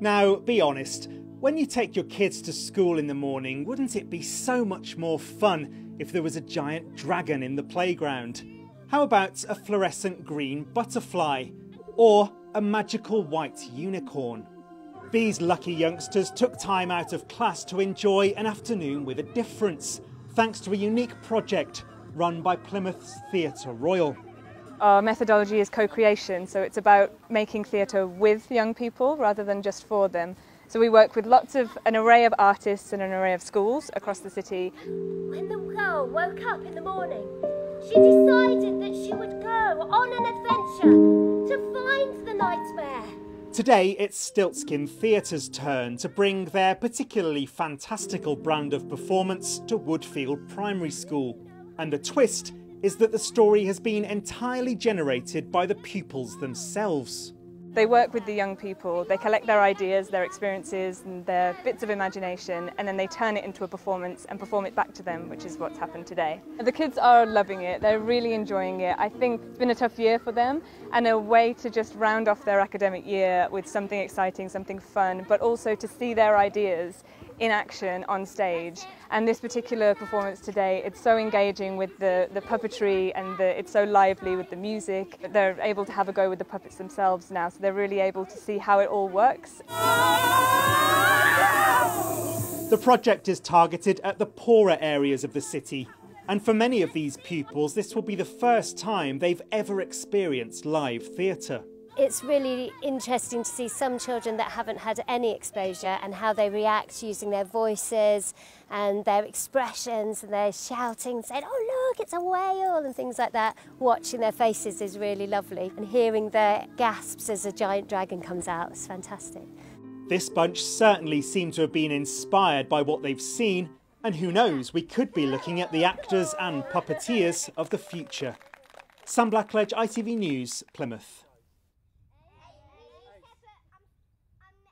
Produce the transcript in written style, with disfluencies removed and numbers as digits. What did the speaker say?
Now, be honest, when you take your kids to school in the morning, wouldn't it be so much more fun if there was a giant dragon in the playground? How about a fluorescent green butterfly? Or a magical white unicorn? These lucky youngsters took time out of class to enjoy an afternoon with a difference, thanks to a unique project run by Plymouth's Theatre Royal. Our methodology is co-creation, so it's about making theatre with young people rather than just for them. So we work with an array of artists and an array of schools across the city. When the girl woke up in the morning, she decided that she would go on an adventure to find the nightmare. Today it's Stiltskin Theatre's turn to bring their particularly fantastical brand of performance to Woodfield Primary School. And the twist is that the story has been entirely generated by the pupils themselves. They work with the young people, they collect their ideas, their experiences and their bits of imagination, and then they turn it into a performance and perform it back to them, which is what's happened today. The kids are loving it, they're really enjoying it. I think it's been a tough year for them and a way to just round off their academic year with something exciting, something fun, but also to see their ideas in action on stage. And this particular performance today, it's so engaging with the puppetry and it's so lively with the music. They're able to have a go with the puppets themselves now, so they're really able to see how it all works. The project is targeted at the poorer areas of the city, and for many of these pupils this will be the first time they've ever experienced live theatre. It's really interesting to see some children that haven't had any exposure and how they react using their voices and their expressions, and they're shouting, saying, "Oh look, it's a whale," and things like that. Watching their faces is really lovely, and hearing their gasps as a giant dragon comes out is fantastic. This bunch certainly seem to have been inspired by what they've seen, and who knows, we could be looking at the actors and puppeteers of the future. Sam Blackledge, ITV News, Plymouth.